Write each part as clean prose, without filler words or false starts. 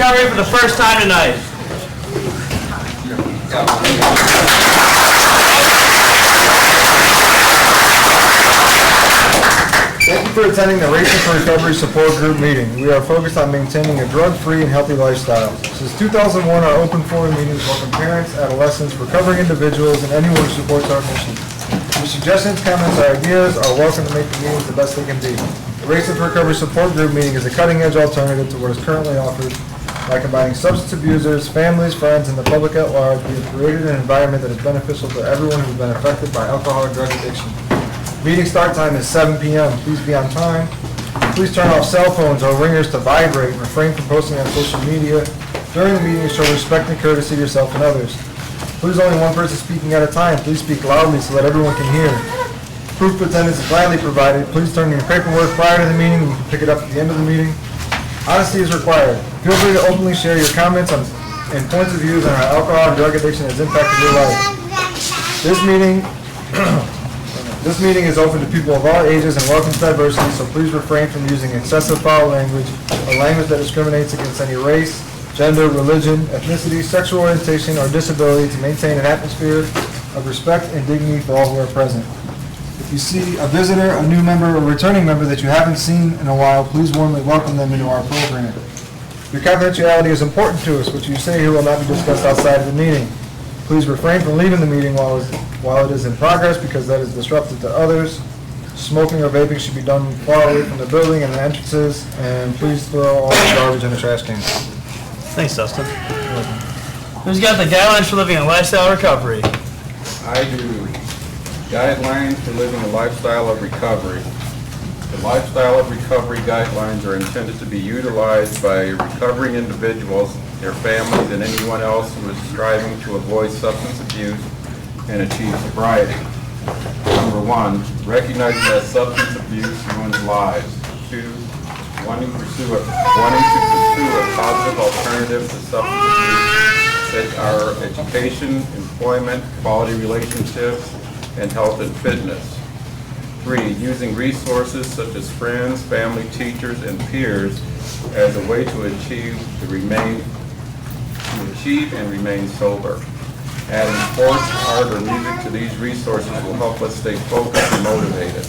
For the first time tonight. Thank you for attending the Racing for Recovery Support Group meeting. We are focused on maintaining a drug-free and healthy lifestyle. Since 2001, our open forum meetings welcome parents, adolescents, recovering individuals, and anyone who supports our mission. Your suggestions, comments, or ideas are welcome to make the meetings the best they can be. The Racing for Recovery Support Group meeting is a cutting-edge alternative to what is currently offered by combining substance abusers, families, friends, and the public at large. We have created an environment that is beneficial to everyone who has been affected by alcohol or drug addiction. Meeting start time is 7 p.m. Please be on time. Please turn off cell phones or ringers to vibrate and refrain from posting on social media. During the meeting, show respect and courtesy to yourself and others. Please only one person speaking at a time. Please speak loudly so that everyone can hear. Proof of attendance is gladly provided. Please turn in your paperwork prior to the meeting and you can pick it up at the end of the meeting. Honesty is required. Feel free to openly share your comments and points of views on how alcohol and drug addiction has impacted your life. This meeting is open to people of all ages and welcomes diversity, so please refrain from using excessive foul language or language that discriminates against any race, gender, religion, ethnicity, sexual orientation, or disability to maintain an atmosphere of respect and dignity for all who are present. If you see a visitor, a new member, or returning member that you haven't seen in a while, please warmly welcome them into our program. Your confidentiality is important to us. What you say here will not be discussed outside of the meeting. Please refrain from leaving the meeting while it is in progress because that is disruptive to others. Smoking or vaping should be done far away from the building and the entrances, and please throw all the garbage in the trash can. Thanks, Dustin. Who's got the guidelines for living a lifestyle recovery? I do. Guidelines for living a lifestyle of recovery. The lifestyle of recovery guidelines are intended to be utilized by recovering individuals, their families, and anyone else who is striving to avoid substance abuse and achieve sobriety. Number 1, recognizing that substance abuse ruins lives. 2, wanting to pursue a positive alternative to substance abuse, such as education, employment, quality relationships, and health and fitness. 3, using resources such as friends, family, teachers, and peers as a way to achieve and remain sober. Adding sports, art, or music to these resources will help us stay focused and motivated.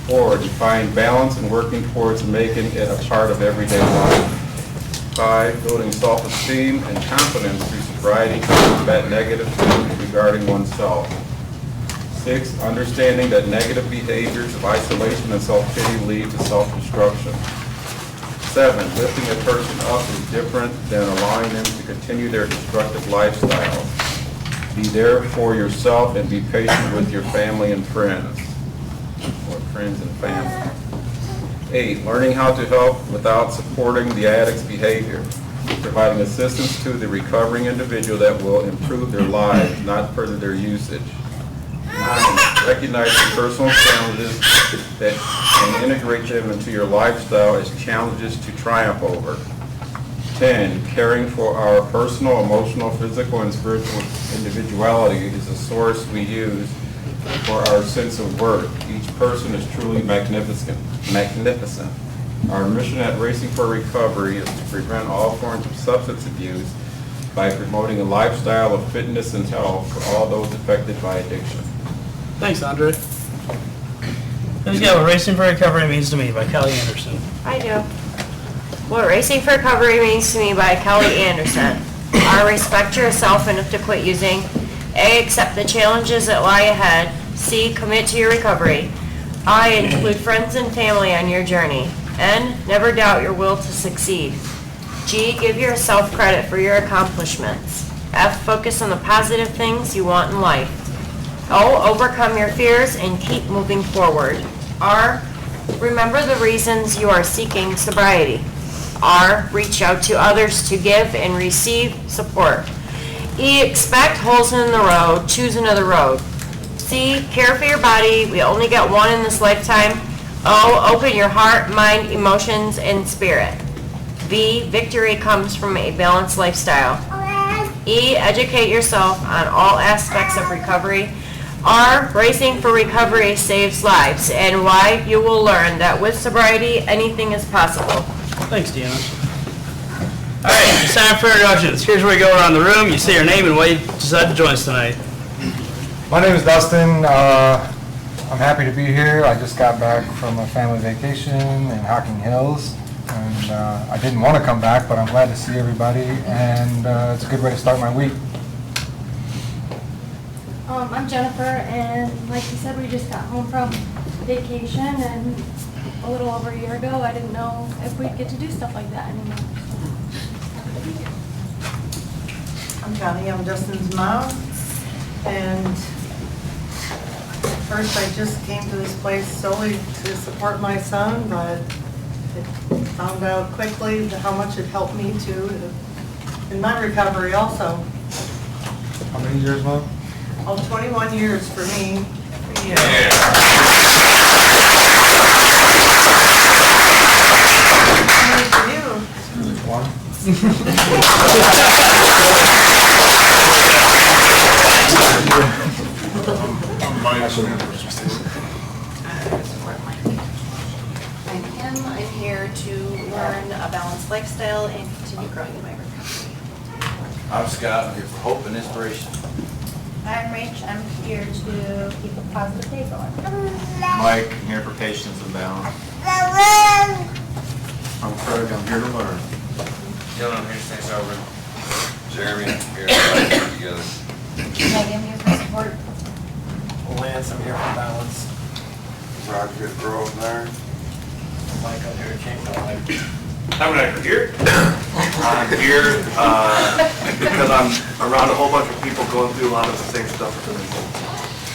4, define balance and working towards making it a part of everyday life. 5, building self-esteem and confidence through sobriety to combat negative feelings regarding oneself. 6, understanding that negative behaviors of isolation and self-pity lead to self-destruction. 7, lifting a person up is different than allowing them to continue their destructive lifestyle. Be there for yourself and be patient with your family and friends, or friends and family. 8, learning how to help without supporting the addict's behavior, providing assistance to the recovering individual that will improve their lives, not further their usage. 9, recognizing personal challenges that can integrate them into your lifestyle as challenges to triumph over. 10, caring for our personal, emotional, physical, and spiritual individuality is a source we use for our sense of worth. Each person is truly magnificent. Our mission at Racing for Recovery is to prevent all forms of substance abuse by promoting a lifestyle of fitness and health for all those affected by addiction. Thanks, Andre. Who's got What Racing for Recovery Means to Me by Kelly Anderson? I do. What Racing for Recovery Means to Me by Kelly Anderson. R, respect yourself enough to quit using. A, accept the challenges that lie ahead. C, commit to your recovery. I, include friends and family on your journey. N, never doubt your will to succeed. G, give yourself credit for your accomplishments. F, focus on the positive things you want in life. O, overcome your fears and keep moving forward. R, remember the reasons you are seeking sobriety. R, reach out to others to give and receive support. E, expect holes in the road, choose another road. C, care for your body, we only get one in this lifetime. O, open your heart, mind, emotions, and spirit. V, victory comes from a balanced lifestyle. E, educate yourself on all aspects of recovery. R, racing for recovery saves lives. And Y, you will learn that with sobriety, anything is possible. Thanks, Deanna. All right, it's time for introductions. Here's where we go around the room. You say your name and why you decided to join us tonight. My name is Dustin. I'm happy to be here. I just got back from a family vacation in Hocking Hills, and I didn't want to come back, but I'm glad to see everybody, and it's a good way to start my week. I'm Jennifer, and like you said, we just got home from vacation, and a little over a year ago, I didn't know if we'd get to do stuff like that anymore. I'm Connie, I'm Justin's mom, and first I just came to this place solely to support my son, but I found out quickly how much it helped me too, in my recovery also. How many years, Mom? Oh, 21 years for me. How many for you? One. I'm Kim. I'm here to learn a balanced lifestyle and continue growing in my recovery. I'm Scott, I'm here for hope and inspiration. I'm Rach. I'm here to keep a positive day going. Mike, I'm here for patience and balance. I'm Craig, I'm here to learn. Dylan, I'm here to stay sober. Jeremy, I'm here to fight together. Maggie, I'm here for support. Lance, I'm here for balance. Rock, here to grow and learn. Mike, I'm here to change my life. I'm not here. I'm here because I'm around a whole bunch of people going through a lot of the same stuff.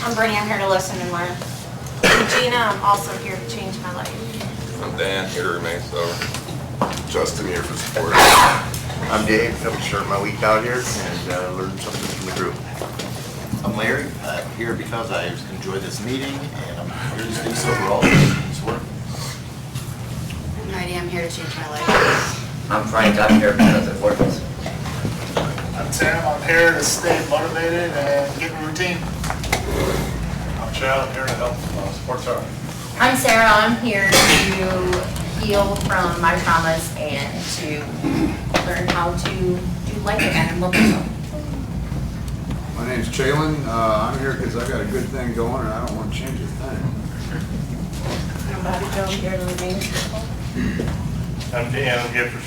I'm Brittany. I'm here to listen and learn. I'm Gina. I'm also here to change my life. I'm Dan, here to remain sober. Justin, here for support. I'm Dave. I'm starting my week out here and learn something from the group. I'm Larry, I'm here because I enjoy this meeting, and I'm here to stay sober all day. It's work. I'm Heidi. I'm here to change my life. I'm Frank. I'm here because it works. I'm Tim. I'm here to stay motivated and get a routine. I'm Chad. I'm here to help support Sarah. I'm Sarah. I'm here to heal from my traumas and to learn how to do life again and look at them. My name's Jalen. I'm here because I got a good thing going and I don't want to change a thing. I'm Bobby Joe, I'm here to remain simple. I'm Dan. I'm here for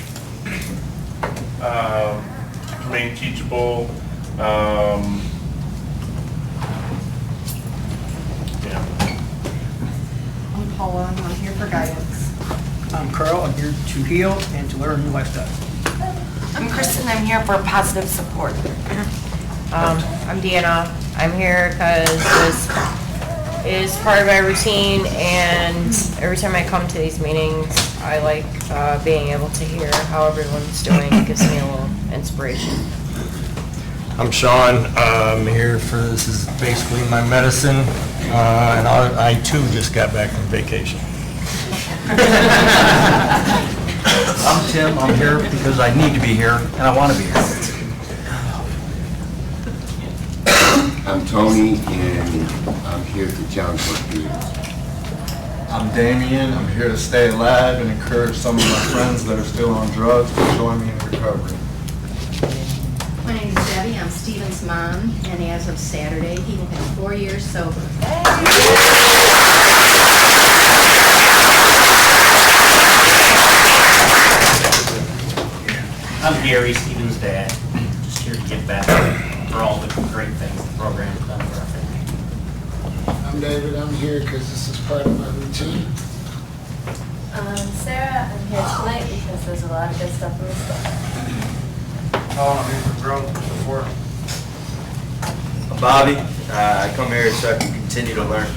remain teachable. I'm Paula, I'm here for guidance. I'm Carl. I'm here to heal and to learn a new lifestyle. I'm Kristen. I'm here for positive support. I'm Deanna. I'm here because this is part of my routine, and every time I come to these meetings, I like being able to hear how everyone's doing. It gives me a little inspiration. I'm Sean. I'm here for, this is basically my medicine, and I too just got back from vacation. I'm Tim, I'm here because I need to be here, and I want to be here. I'm Tony, and I'm here to challenge my fears. I'm Damien. I'm here to stay alive and encourage some of my friends that are still on drugs to join me in recovery. My name is Debbie. I'm Steven's mom, and as of Saturday, he will have 4 years sober. I'm Gary, Steven's dad. Just here to give back for all the great things the program has done for our family. I'm David. I'm here because this is part of my routine. Sarah, I'm here tonight because there's a lot of good stuff in this book. I'm here for growth and support. Bobby, I come here so I can continue to learn.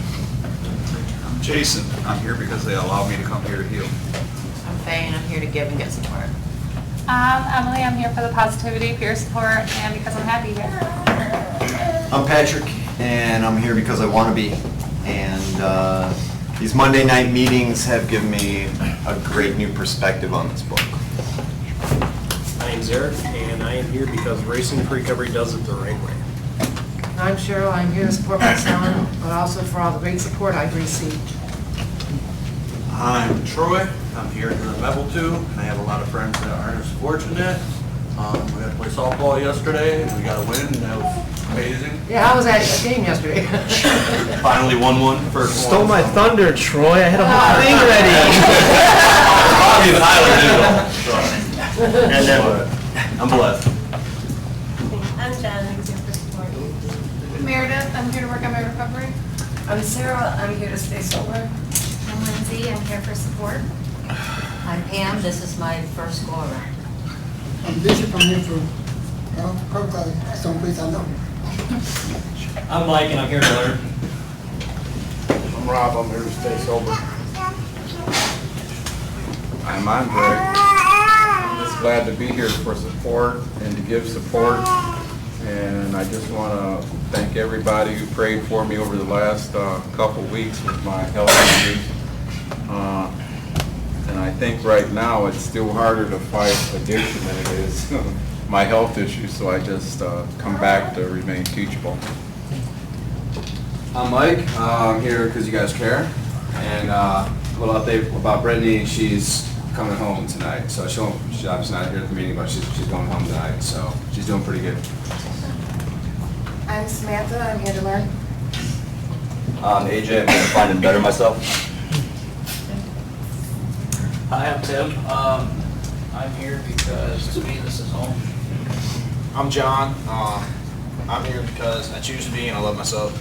Jason, I'm here because they allowed me to come here to heal. I'm Faye, and I'm here to give and get support. Emily, I'm here for the positivity, peer support, and because I'm happy here. I'm Patrick, and I'm here because I want to be. And these Monday night meetings have given me a great new perspective on this book. My name's Eric, and I am here because Racing for Recovery does it the right way. I'm Cheryl. I'm here to support my son, but also for all the great support I've received. I'm Troy. I'm here because I'm able to, and I have a lot of friends that aren't as fortunate. We got to play softball yesterday, and we got a win, and that was amazing. Yeah, I was at a game yesterday. Finally won one, first one. Stole my thunder, Troy. I had a whole thing ready. Bobby and Tyler did it all. And then, I'm blessed. I'm Jen, I'm here for support. Meredith, I'm here to work on my recovery. I'm Sarah, I'm here to stay sober. I'm Lindsay, I'm here for support. I'm Pam, this is my first go around. I'm Bishop, I'm here for, probably someplace I know. I'm Mike, and I'm here to learn. I'm Rob, I'm here to stay sober. I'm Andre. I'm just glad to be here for support and to give support. And I just want to thank everybody who prayed for me over the last couple weeks with my health issues. And I think right now it's still harder to fight addiction than it is my health issues, so I just come back to remain teachable. I'm Mike. I'm here because you guys care. And a little update about Brittany. She's coming home tonight. So she's obviously not here at the meeting, but she's going home tonight. So she's doing pretty good. I'm Samantha. I'm here to learn. I'm AJ. I'm going to find and better myself. Hi, I'm Tim. I'm here because to me this is home. I'm John. I'm here because I choose to be and I love myself.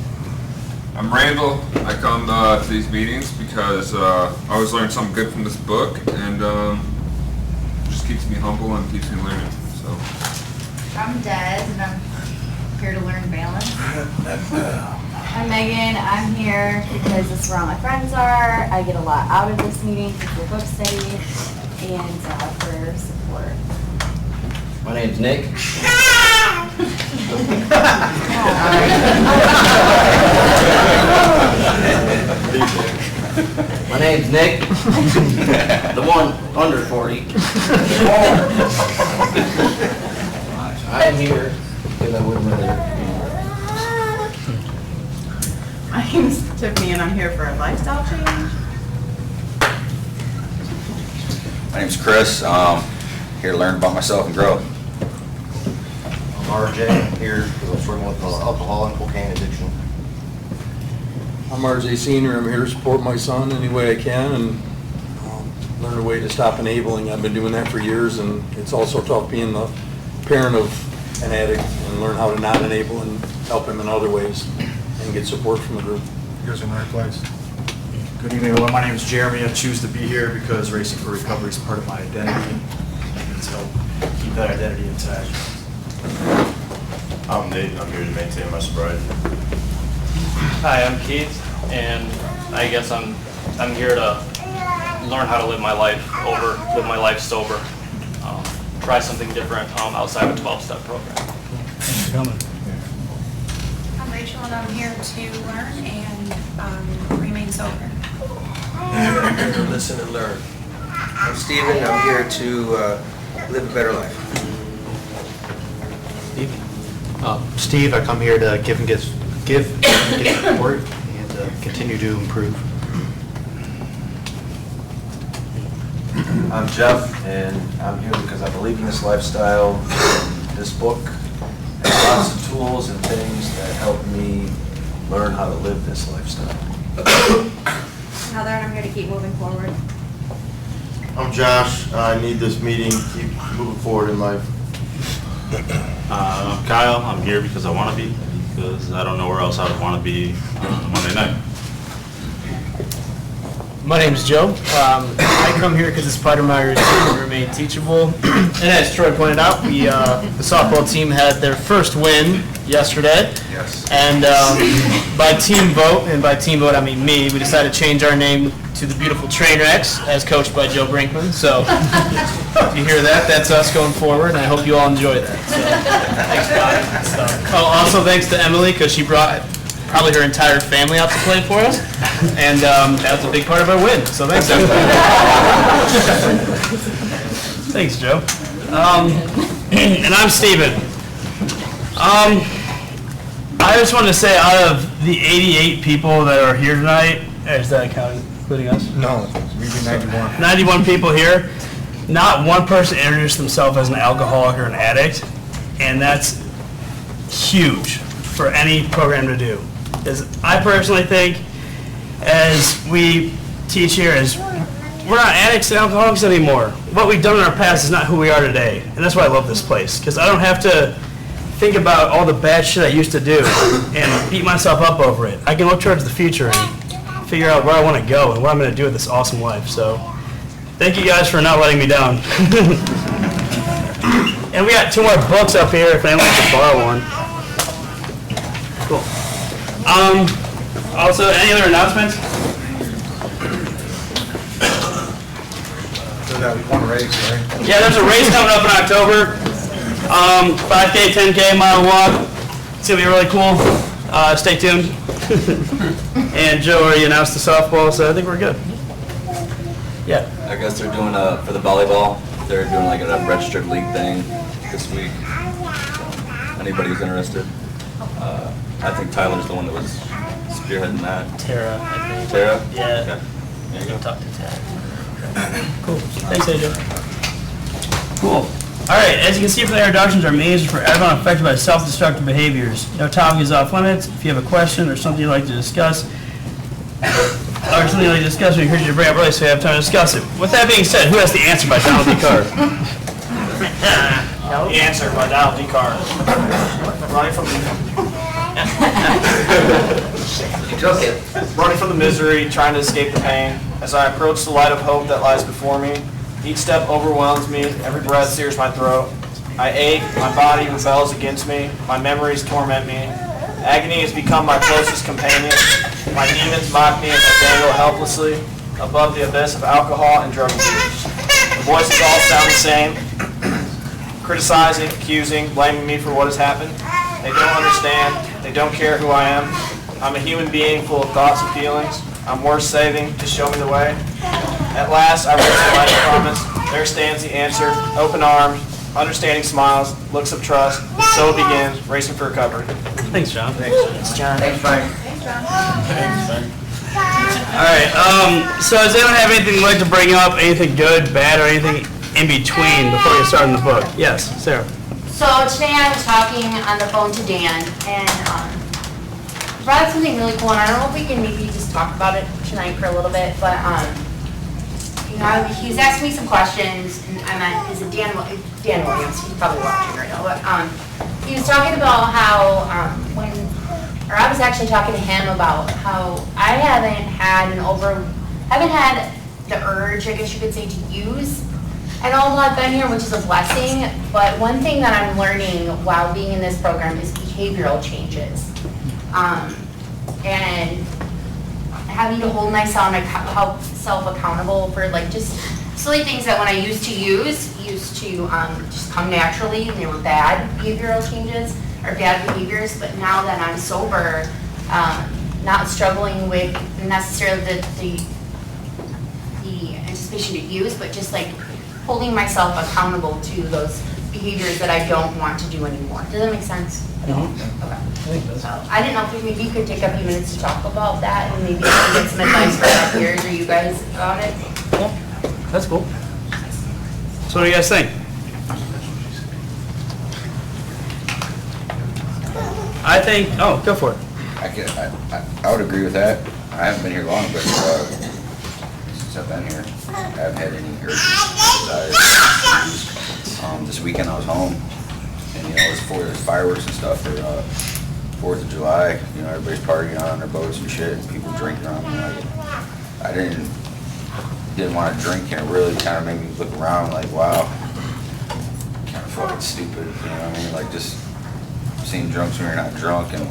I'm Randall. I come to these meetings because I always learn something good from this book, and it just keeps me humble and keeps me learning. So. I'm Des, and I'm here to learn balance. I'm Megan, I'm here because this is where all my friends are. I get a lot out of this meeting for book study and for support. My name's Nick. My name's Nick, the one under 40. I'm here because I would rather be here. My name's Tiffany, and I'm here for a lifestyle change. My name's Chris. Here to learn about myself and grow. I'm RJ, I'm here because I'm struggling with alcohol and cocaine addiction. I'm RJ Senior. I'm here to support my son any way I can and learn a way to stop enabling. I've been doing that for years, and it's also tough being the parent of an addict and learn how to not enable and help him in other ways and get support from the group. You guys are in the right place. Good evening, everyone. My name is Jeremy. I choose to be here because Racing for Recovery is part of my identity. And to help keep that identity intact. I'm Nate, and I'm here to maintain my sobriety. Hi, I'm Keith, and I guess I'm here to learn how to live my life sober. Try something different outside of a 12-step program. Thanks for coming. I'm Rachel, and I'm here to learn and remain sober. I'm here to listen and learn. I'm Steven. I'm here to live a better life. Steve, I come here to give and get support and continue to improve. I'm Jeff, and I'm here because I believe in this lifestyle. This book has lots of tools and things that help me learn how to live this lifestyle. Heather, and I'm here to keep moving forward. I'm Josh. I need this meeting to keep moving forward in life. I'm Kyle. I'm here because I want to be, because I don't know where else I would want to be on Monday night. My name's Joe. I come here because it's part of my routine to remain teachable. And as Troy pointed out, the softball team had their first win yesterday. Yes. And by team vote, and by team vote I mean me, we decided to change our name to the beautiful Trainwrecks, as coached by Joe Brinkman. So if you hear that, that's us going forward, and I hope you all enjoy that. So, thanks, God. Oh, also thanks to Emily, because she brought probably her entire family out to play for us, and that was a big part of our win. So thanks, Emily. Thanks, Joe. And I'm Steven. I just wanted to say, out of the 88 people that are here tonight, is that counting, including us? No, we'd be 91. 91 people here, not one person introduced themselves as an alcoholic or an addict, and that's huge for any program to do. Because I personally think, as we teach here, is we're not addicts and alcoholics anymore. What we've done in our past is not who we are today, and that's why I love this place, because I don't have to think about all the bad shit I used to do and beat myself up over it. I can look towards the future and figure out where I want to go and what I'm going to do with this awesome life. So thank you guys for not letting me down. And we got 2 more books up here if anyone wants to borrow one. Cool. Also, any other announcements? So that one race, right? Yeah, there's a race coming up in October. 5K, 10K, mile walk. It's going to be really cool. Stay tuned. And Joe already announced the softball, so I think we're good. Yeah. I guess they're doing for the volleyball, they're doing like a registered league thing this week. So, anybody who's interested. I think Tyler's the one that was spearheading that. Tara, I think. Tara? Yeah. Okay. There you go. Talk to Tara. Cool. Thanks, AJ. Cool. All right, as you can see from the introductions, our meetings are for everyone affected by self-destructive behaviors. No topic is off limits. If you have a question or something you'd like to discuss, we encourage you to bring up early so you have time to discuss it. With that being said, who has the answer by Donald D. Carr? The answer by Donald D. Carr. Running from You took it. Running from the misery, trying to escape the pain. As I approach the light of hope that lies before me, each step overwhelms me, every breath sears my throat. I ache, my body rebels against me, my memories torment me. Agony has become my closest companion. My demons mock me as I dangle helplessly above the abyss of alcohol and drug abuse. The voices all sound the same, criticizing, accusing, blaming me for what has happened. They don't understand, they don't care who I am. I'm a human being full of thoughts and feelings. I'm worth saving to show me the way. At last, I reach the light of promise. There stands the answer, open arms, understanding smiles, looks of trust. So it begins, racing for recovery. Thanks, John. Thanks, John. Thanks, Frank. All right, so does anyone have anything they'd like to bring up, anything good, bad, or anything in between before we start in the book? Yes, Sarah. So today I was talking on the phone to Dan, and brought up something really cool, and I don't know if we can maybe just talk about it tonight for a little bit, but you know, he was asking me some questions, and I meant, is it Dan Williams? He's probably watching right now, but he was talking about how I was actually talking to him about how I haven't had the urge, I guess you could say, to use at all while I've been here, which is a blessing. But one thing that I'm learning while being in this program is behavioral changes. And having to hold myself accountable for like just silly things that when I used to just come naturally, and they were bad behavioral changes or bad behaviors. But now that I'm sober, not struggling with necessarily the anticipation to use, but just like holding myself accountable to those behaviors that I don't want to do anymore. Does that make sense? Okay. So I didn't know if maybe you could take a few minutes to talk about that and maybe get some advice from our peers or you guys about it. Yeah, that's cool. So what do you guys think? I think, oh, go for it. I would agree with that. I haven't been here long, but since I've been here, I haven't had any urges, desires. This weekend I was home, and you know, there's fireworks and stuff for 4th of July. You know, everybody's partying on their boats and shit, and people drinking on them. I didn't didn't want to drink, and it really kind of made me look around like, wow, kind of fucking stupid, you know what I mean? Like just seeing drunks when you're not drunk, and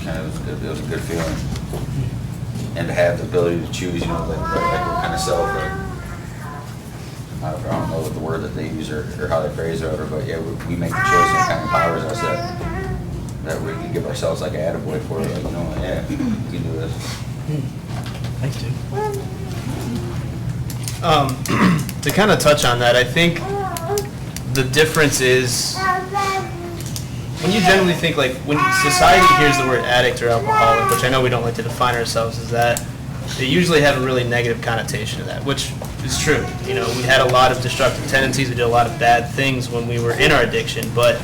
kind of, it was a good feeling. And to have the ability to choose, you know, like what kind of self, I don't know what the word that they use or how they phrase it, but yeah, we make the choice, and it kind of empowers us that we can give ourselves like an attaboy for it, like, you know, yeah, we can do this. Thanks, dude. To kind of touch on that, I think the difference is when you generally think, like, when society hears the word addict or alcoholic, which I know we don't like to define ourselves as that, they usually have a really negative connotation to that, which is true. You know, we had a lot of destructive tendencies, we did a lot of bad things when we were in our addiction, but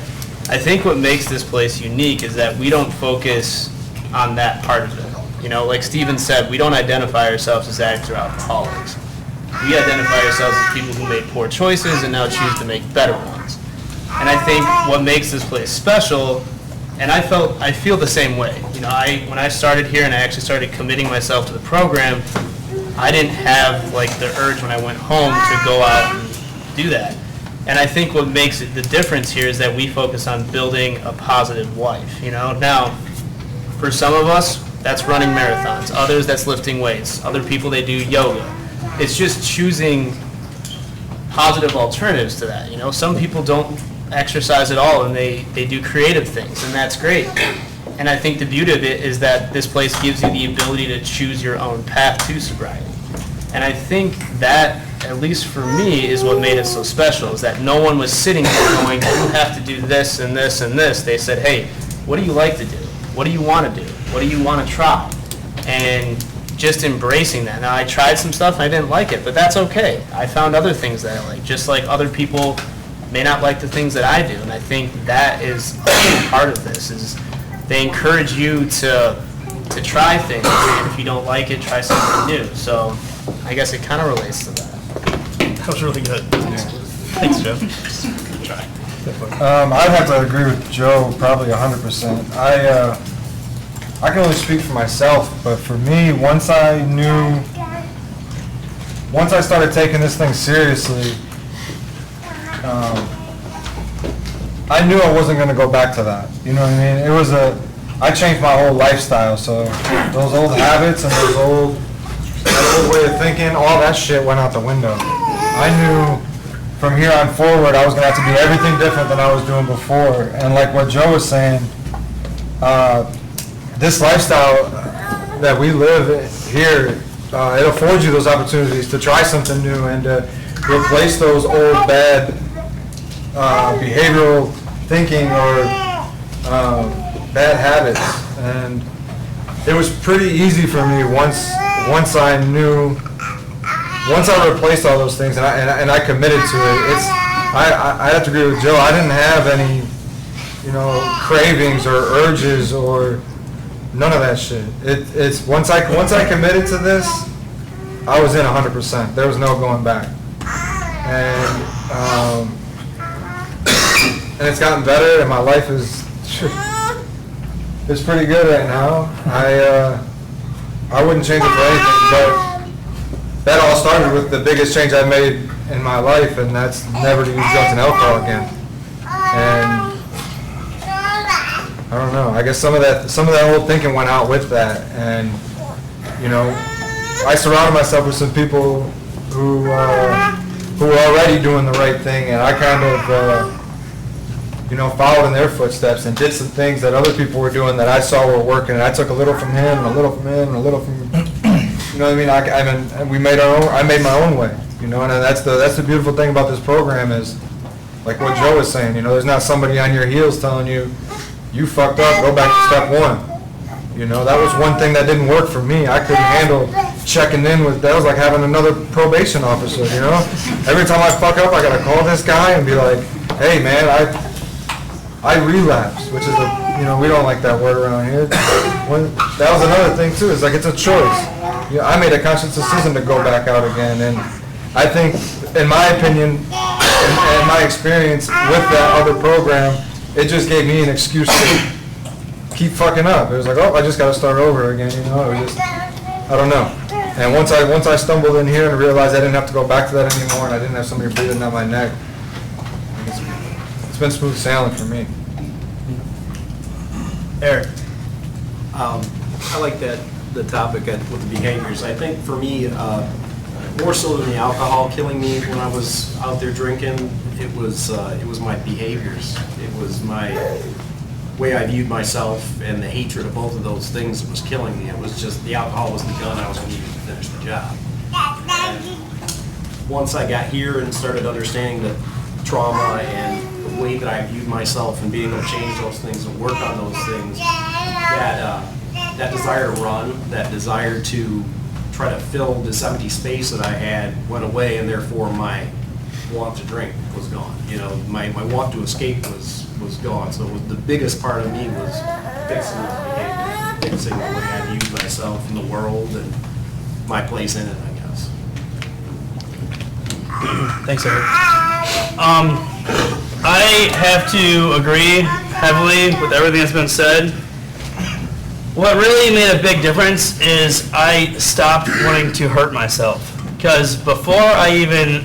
I think what makes this place unique is that we don't focus on that part of it. You know, like Steven said, we don't identify ourselves as addicts or alcoholics. We identify ourselves as people who made poor choices and now choose to make better ones. And I think what makes this place special, and I feel the same way. You know, when I started here and I actually started committing myself to the program, I didn't have like the urge when I went home to go out and do that. And I think what makes it the difference here is that we focus on building a positive life. You know, now for some of us, that's running marathons. Others, that's lifting weights. Other people, they do yoga. It's just choosing positive alternatives to that. You know, some people don't exercise at all and they do creative things, and that's great. And I think the beauty of it is that this place gives you the ability to choose your own path to sobriety. And I think that, at least for me, is what made it so special, is that no one was sitting there going, you have to do this and this and this. They said, hey, what do you like to do? What do you want to do? What do you want to try? And just embracing that. Now, I tried some stuff and I didn't like it, but that's okay. I found other things that I like, just like other people may not like the things that I do. And I think that is part of this, is they encourage you to try things. And if you don't like it, try something new. So I guess it kind of relates to that. That was really good. Thanks, Joe. Good try. I'd have to agree with Joe probably 100%. I can only speak for myself, but for me, once I started taking this thing seriously, I knew I wasn't going to go back to that. You know what I mean? I changed my whole lifestyle, so those old habits and that old way of thinking, all that shit went out the window. I knew from here on forward I was going to have to do everything different than I was doing before. And like what Joe was saying, this lifestyle that we live here, it affords you those opportunities to try something new and to replace those old bad behavioral thinking or bad habits. And it was pretty easy for me once I replaced all those things and I committed to it. I have to agree with Joe. I didn't have any, cravings or urges or none of that shit. It's once I committed to this, I was in 100%. There was no going back. And it's gotten better, and my life is pretty good right now. I wouldn't change it for anything, but that all started with the biggest change I've made in my life, and that's never to use drugs and alcohol again. And I don't know. I guess some of that old thinking went out with that, and I surrounded myself with some people who were already doing the right thing, and I kind of followed in their footsteps and did some things that other people were doing that I saw were working, and I took a little from him and a little from him and a little from, you know what I mean? I made my own way, and that's the beautiful thing about this program is, like what Joe was saying, there's not somebody on your heels telling you, you fucked up, go back to step one. That was one thing that didn't work for me. I couldn't handle checking in with, that was like having another probation officer, Every time I fuck up, I gotta call this guy and be like, hey man, I relapsed, which is we don't like that word around here. That was another thing too, it's like it's a choice. I made a conscious decision to go back out again, and I think, in my opinion, and my experience with that other program, it just gave me an excuse to keep fucking up. It was like, oh, I just got to start over again, It was just, I don't know. And once I stumbled in here and realized I didn't have to go back to that anymore, and I didn't have somebody breathing down my neck, it's been smooth sailing for me. Eric? I like the topic with the behaviors. I think for me, more so than the alcohol killing me when I was out there drinking, it was my behaviors. It was my way I viewed myself and the hatred of both of those things that was killing me. It was just the alcohol was the gun I was going to use to finish the job. And once I got here and started understanding the trauma and the way that I viewed myself and being able to change those things and work on those things, that desire to run, that desire to try to fill this empty space that I had went away, and therefore my want to drink was gone. You know, my want to escape was gone. So the biggest part of me was fixing the behavior, fixing the way I viewed myself in the world and my place in it, I guess. Thanks, Eric. I have to agree heavily with everything that's been said. What really made a big difference is I stopped wanting to hurt myself. Because before I even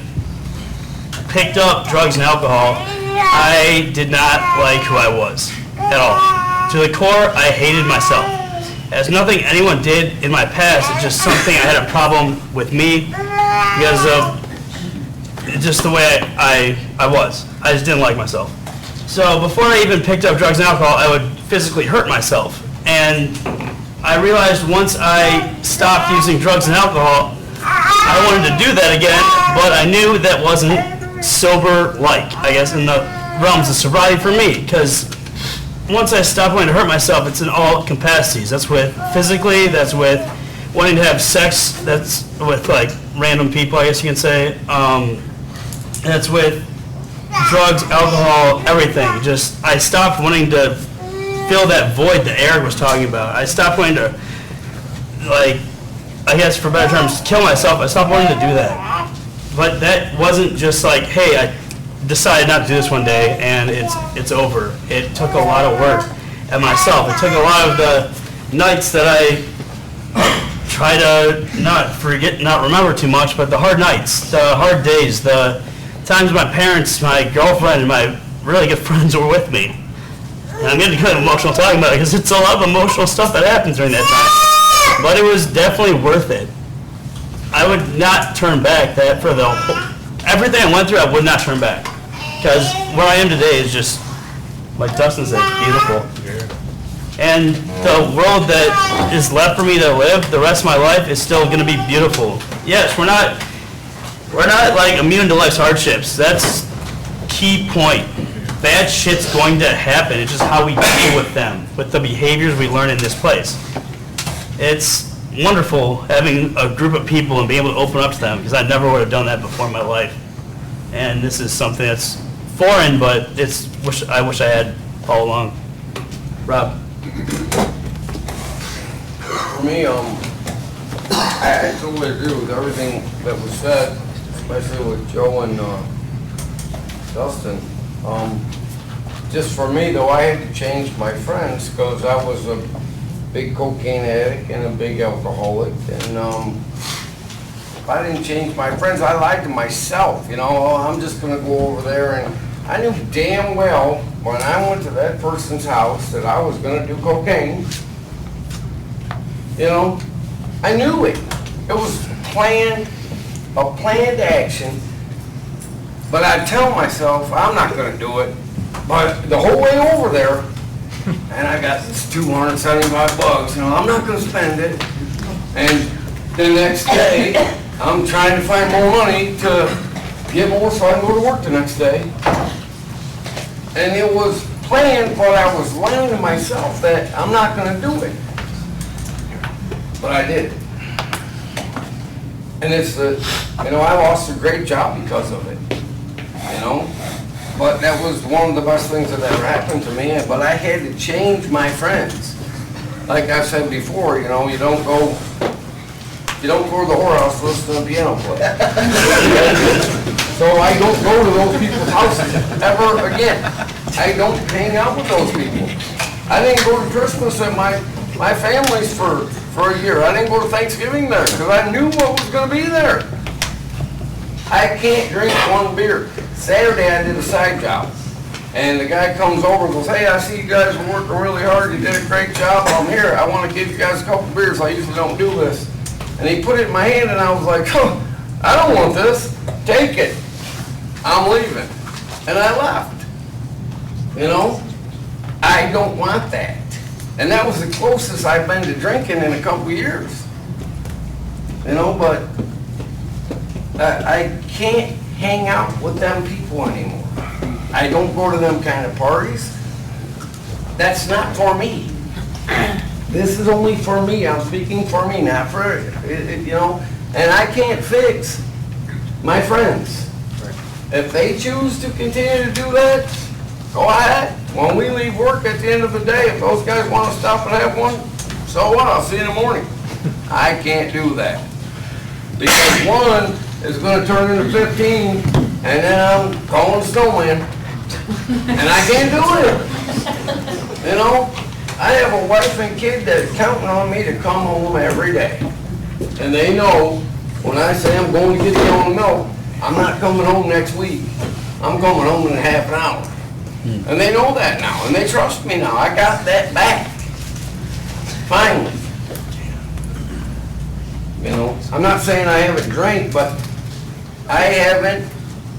picked up drugs and alcohol, I did not like who I was at all. To the core, I hated myself. It's nothing anyone did in my past, it's just something I had a problem with me because of just the way I was. I just didn't like myself. So before I even picked up drugs and alcohol, I would physically hurt myself. And I realized once I stopped using drugs and alcohol, I wanted to do that again, but I knew that wasn't sober-like, I guess, in the realms of sobriety for me, because once I stopped wanting to hurt myself, it's in all capacities. That's with physically, that's with wanting to have sex, that's with like random people, I guess you can say. That's with drugs, alcohol, everything. Just, I stopped wanting to fill that void that Eric was talking about. I stopped wanting to, like, I guess for better terms, kill myself. I stopped wanting to do that. But that wasn't just like, hey, I decided not to do this one day and it's over. It took a lot of work at myself. It took a lot of the nights that I try to not remember too much, but the hard nights, the hard days, the times my parents, my girlfriend, and my really good friends were with me. And I'm getting kind of emotional talking about it because it's a lot of emotional stuff that happens during that time. But it was definitely worth it. I would not turn back that for the whole, everything I went through, I would not turn back. Because where I am today is just, like Dustin said, beautiful. And the world that is left for me to live, the rest of my life, is still going to be beautiful. Yes, we're not like immune to life's hardships. That's key point. Bad shit's going to happen. It's just how we deal with them, with the behaviors we learn in this place. It's wonderful having a group of people and being able to open up to them, because I never would have done that before in my life. And this is something that's foreign, but I wish I had all along. Rob? For me, I totally agree with everything that was said, especially with Joe and Dustin. Just for me, though, I had to change my friends because I was a big cocaine addict and a big alcoholic. And if I didn't change my friends, I lied to myself. You know, oh, I'm just going to go over there. And I knew damn well when I went to that person's house that I was going to do cocaine. You know, I knew it. It was planned, a planned action. But I tell myself, I'm not going to do it. But the whole way over there, and I got this 275 bucks, you know, I'm not going to spend it. And the next day, I'm trying to find more money to get more so I can go to work the next day. And it was planned, but I was lying to myself that I'm not going to do it. But I did. And it's you know, I lost a great job because of it, you know. But that was one of the best things that ever happened to me. But I had to change my friends. Like I said before, you know, you don't go to the whorehouse to listen to a piano play. So I don't go to those people's houses ever again. I don't hang out with those people. I didn't go to Christmas at my family's for for a year. I didn't go to Thanksgiving there because I knew what was gonna be there. I can't drink one beer. Saturday I did a side job. And the guy comes over and goes, hey, I see you guys are working really hard. You did a great job. I'm here. I want to give you guys a couple beers. I usually don't do this. And he put it in my hand and I was like, oh, I don't want this. Take it. I'm leaving. And I left. You know, I don't want that. And that was the closest I've been to drinking in a couple years. You know, but I can't hang out with them people anymore. I don't go to them kind of parties. That's not for me. This is only for me. I'm speaking for me, not for, you know, and I can't fix my friends. If they choose to continue to do that, go ahead. When we leave work at the end of the day, if those guys want to stop and have one, so what? I'll see you in the morning. I can't do that. Because one is going to turn into 15, and then I'm calling the snowman. And I can't do it. You know, I have a wife and kid that's counting on me to come home every day. And they know when I say I'm going to get you on the milk, I'm not coming home next week. I'm coming home in half an hour. And they know that now, and they trust me now. I got that back. Finally. You know, I'm not saying I haven't drank, but I haven't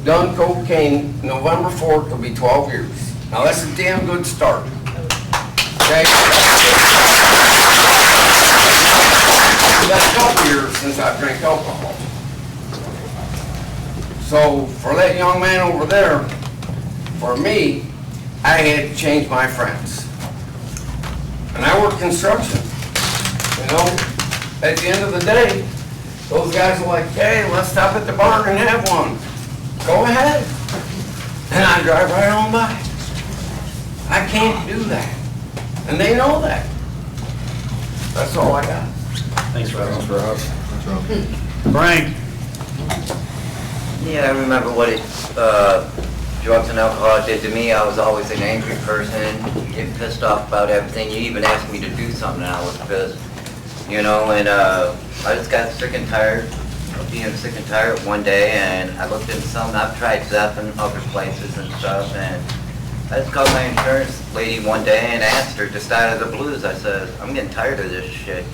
done cocaine. November 4th will be 12 years. Now that's a damn good start. Okay? That's a couple years since I've drank alcohol. So for that young man over there, for me, I had to change my friends. And I work construction. You know, at the end of the day, those guys are like, hey, let's stop at the barn and have one. Go ahead. And I drive right on by. I can't do that. And they know that. That's all I got. Thanks, Rob. Frank. Yeah, I remember what drugs and alcohol did to me. I was always an angry person, getting pissed off about everything. You even asked me to do something and I was pissed. You know, and I just got sick and tired of being sick and tired one day, and I looked into something. I've tried Zep and other places and stuff, and I just called my insurance lady one day and asked her, just out of the blues, I said, I'm getting tired of this shit,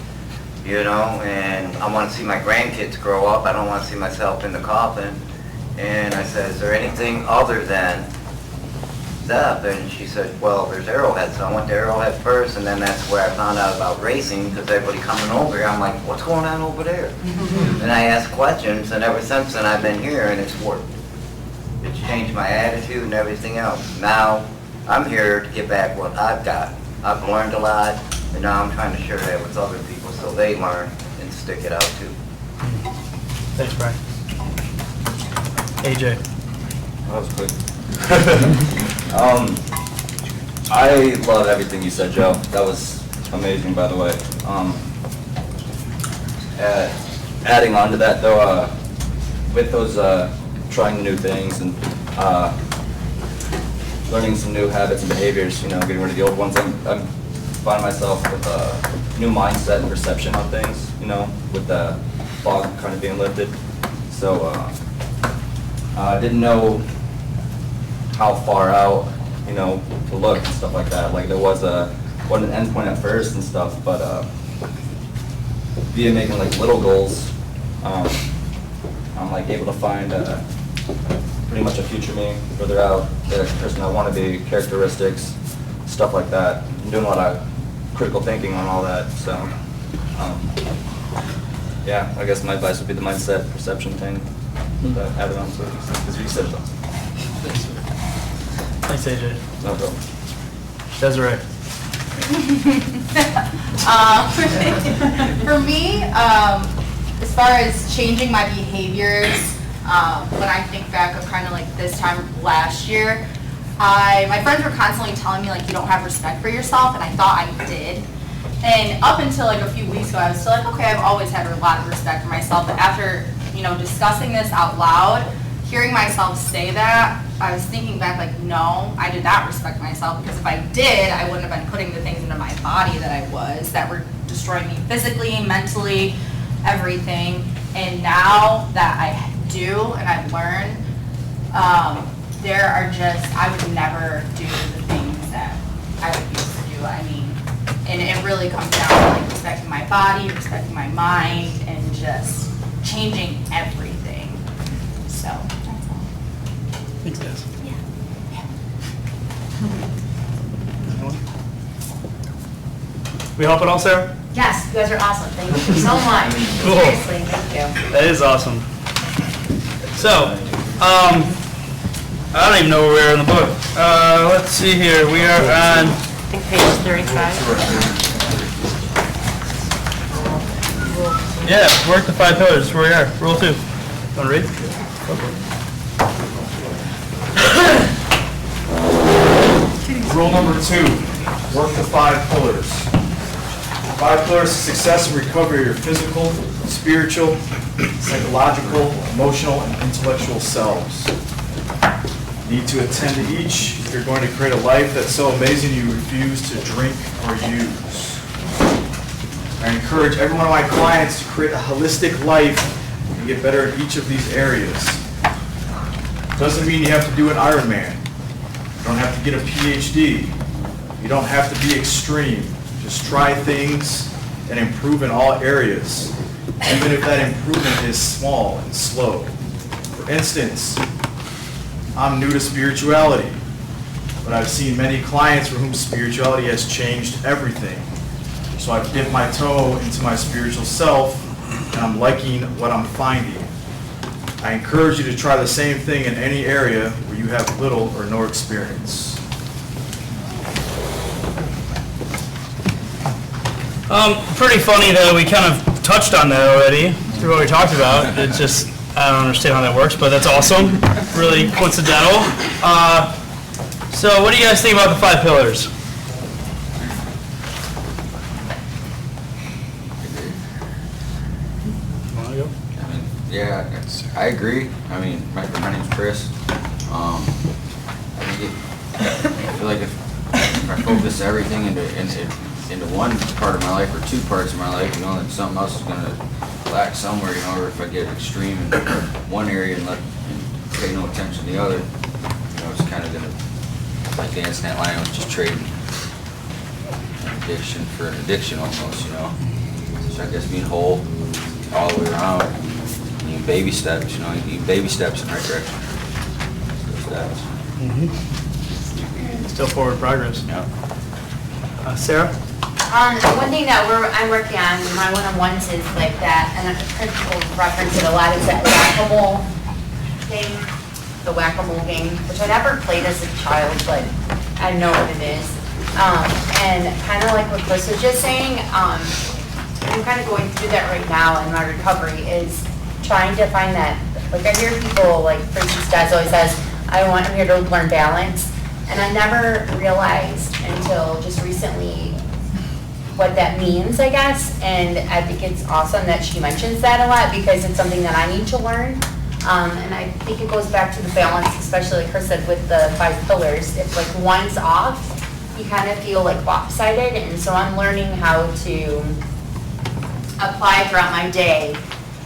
you know, and I want to see my grandkids grow up. I don't want to see myself in the coffin. And I said, is there anything other than Zep? And she said, well, there's Arrowhead. So I went to Arrowhead first, and then that's where I found out about racing, because everybody coming over here, I'm like, what's going on over there? And I asked questions, and ever since then I've been here, and it's worked. It's changed my attitude and everything else. Now, I'm here to get back what I've got. I've learned a lot, and now I'm trying to share that with other people so they learn and stick it out too. Thanks, Brian. AJ. That was quick. I love everything you said, Joe. That was amazing, by the way. Adding on to that, though, with those trying new things and learning some new habits and behaviors, you know, getting rid of the old ones, I'm finding myself with a new mindset and perception on things, you know, with the fog kind of being lifted. So I didn't know how far out, you know, to look and stuff like that. Like there wasn't an end point at first and stuff, but via making like little goals, I'm like able to find pretty much a future me further out, the person I want to be, characteristics, stuff like that. I'm doing a lot of critical thinking on all that, so yeah, I guess my advice would be the mindset, perception thing. That added on to it, because you said it. Thanks, AJ. No problem. Desiree. For me, as far as changing my behaviors, when I think back of kind of like this time last year, my friends were constantly telling me like you don't have respect for yourself, and I thought I did. And up until like a few weeks ago, I was still like, okay, I've always had a lot of respect for myself, but after, you know, discussing this out loud, hearing myself say that, I was thinking back like, no, I did not respect myself, because if I did, I wouldn't have been putting the things into my body that I was, that were destroying me physically, mentally, everything. And now that I do and I've learned, there are just, I would never do the things that I would used to do. I mean, and it really comes down to like respecting my body, respecting my mind, and just changing everything. So, that's all. Thanks, guys. We help at all, Sarah? Yes, you guys are awesome. Thank you so much. Cool. Seriously, thank you. That is awesome. So, I don't even know where we are in the book. Let's see here. We are on. I think page 35. Yeah, work the 5 pillars. Where we are. Rule 2. Want to read? Rule number 2, work the 5 pillars. 5 pillars of success and recovery are your physical, spiritual, psychological, emotional, and intellectual selves. You need to attend to each if you're going to create a life that's so amazing you refuse to drink or use. I encourage every one of my clients to create a holistic life and get better at each of these areas. Doesn't mean you have to do an Ironman. You don't have to get a PhD. You don't have to be extreme. Just try things and improve in all areas, even if that improvement is small and slow. For instance, I'm new to spirituality, but I've seen many clients for whom spirituality has changed everything. So I've dipped my toe into my spiritual self, and I'm liking what I'm finding. I encourage you to try the same thing in any area where you have little or no experience. Pretty funny that we kind of touched on that already through what we talked about. It's just, I don't understand how that works, but that's awesome. Really coincidental. So what do you guys think about the 5 pillars? Yeah, I agree. I mean, my name's Chris. I feel like if I focus everything into one part of my life or 2 parts of my life, you know, then something else is gonna lack somewhere, you know, or if I get extreme in one area and pay no attention to the other, you know, it's kind of gonna, like dancing that line, I was just trading an addiction for an addiction almost, you know. So I guess being whole all the way around. Baby steps, you know, you need baby steps in the right direction. Steps. Still forward progress. Yeah. Sarah? One thing that I'm working on in my one-on-ones is like that, and the principal reference it a lot, is that whack-a-mole game, the whack-a-mole game, which I never played as a child, but I know what it is. And kind of like what Chris was just saying, I'm kind of going through that right now in my recovery, is trying to find that, like I hear people, like for instance, Dad always says, I'm here to learn balance. And I never realized until just recently what that means, I guess. And I think it's awesome that she mentions that a lot, because it's something that I need to learn. And I think it goes back to the balance, especially like Chris said with the 5 pillars. If like one's off, you kind of feel like lopsided. And so I'm learning how to apply throughout my day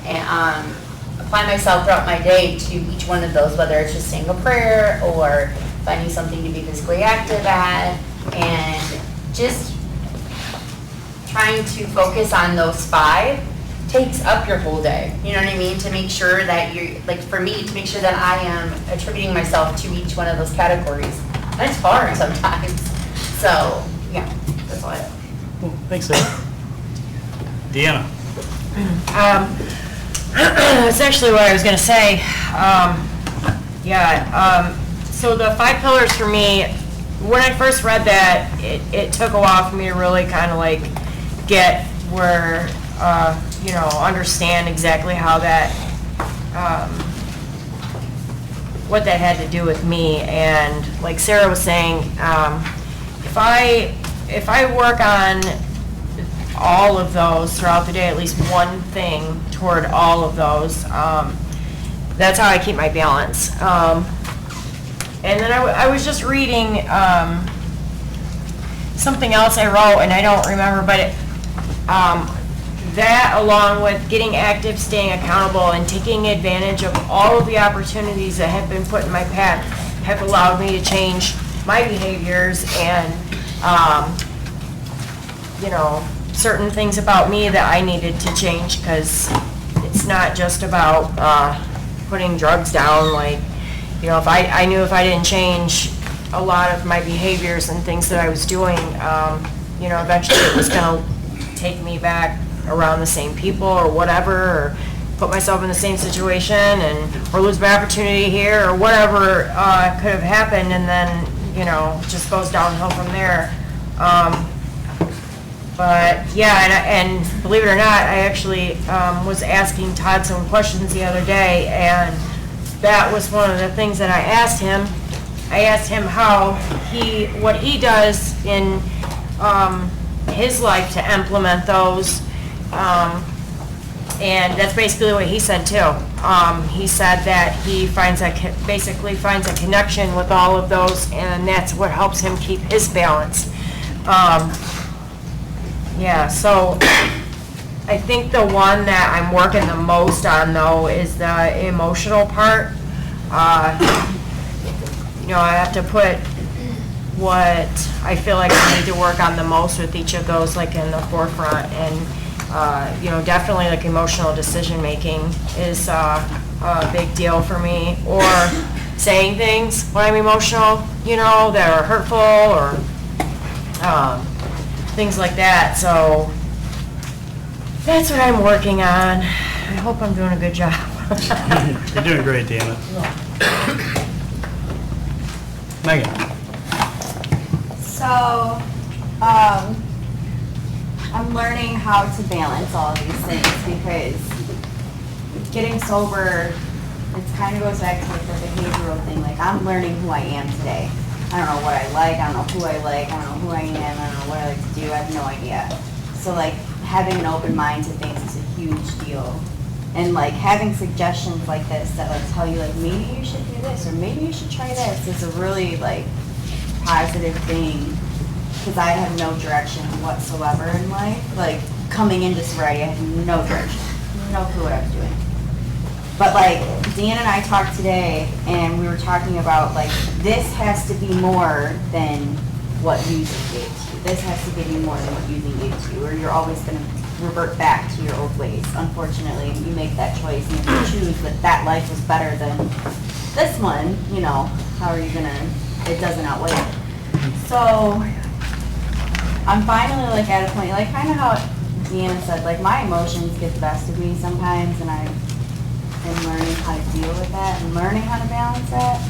and apply myself throughout my day to each one of those, whether it's just saying a prayer or finding something to be physically active at, and just trying to focus on those 5 takes up your whole day. You know what I mean? To make sure that you're, like for me, to make sure that I am attributing myself to each one of those categories. And it's hard sometimes. So, yeah, that's all I have. Cool. Thanks, Sarah. Deanna? That's actually what I was gonna say. So the 5 pillars for me, when I first read that, it took a while for me to really kind of like get where, you know, understand exactly how that, what that had to do with me. And like Sarah was saying, if I work on all of those throughout the day, at least one thing toward all of those, that's how I keep my balance. And then I was just reading something else I wrote, and I don't remember, but that along with getting active, staying accountable, and taking advantage of all of the opportunities that have been put in my path have allowed me to change my behaviors and, you know, certain things about me that I needed to change, because it's not just about putting drugs down. Like, you know, if I knew if I didn't change a lot of my behaviors and things that I was doing, you know, eventually it was going to take me back around the same people or whatever, or put myself in the same situation and or lose my opportunity here or whatever could have happened, and then, you know, just goes downhill from there. But yeah, and believe it or not, I actually was asking Todd some questions the other day, and that was one of the things that I asked him. I asked him what he does in his life to implement those, and that's basically what he said too. He said that he basically finds a connection with all of those, and that's what helps him keep his balance. Yeah, so I think the one that I'm working the most on though is the emotional part. You know, I have to put what I feel like I need to work on the most with each of those like in the forefront, and you know, definitely like emotional decision making is a big deal for me, or saying things when I'm emotional, you know, that are hurtful or things like that. So that's what I'm working on. I hope I'm doing a good job. You're doing great, Dana. Megan. So, I'm learning how to balance all of these things, because getting sober, it kind of goes back to like the behavioral thing. Like, I'm learning who I am today. I don't know what I like, I don't know who I like, I don't know who I am, I don't know what I like to do, I have no idea. So like, having an open mind to things is a huge deal. And like, having suggestions like this that like tell you like, maybe you should do this, or maybe you should try this, is a really like positive thing. Because I have no direction whatsoever in life. Like, coming into sobriety, I had no direction, no clue what I was doing. But like, Dan and I talked today, and we were talking about like, this has to be more than what using gave to you. This has to give you more than what using gave to you, or you're always going to revert back to your old ways. Unfortunately, you make that choice, and if you choose that that life was better than this one, you know, how are you going to, it doesn't outweigh it. So, I'm finally like at a point, like kind of how Deanna said, like my emotions get the best of me sometimes, and I'm learning how to deal with that and learning how to balance that.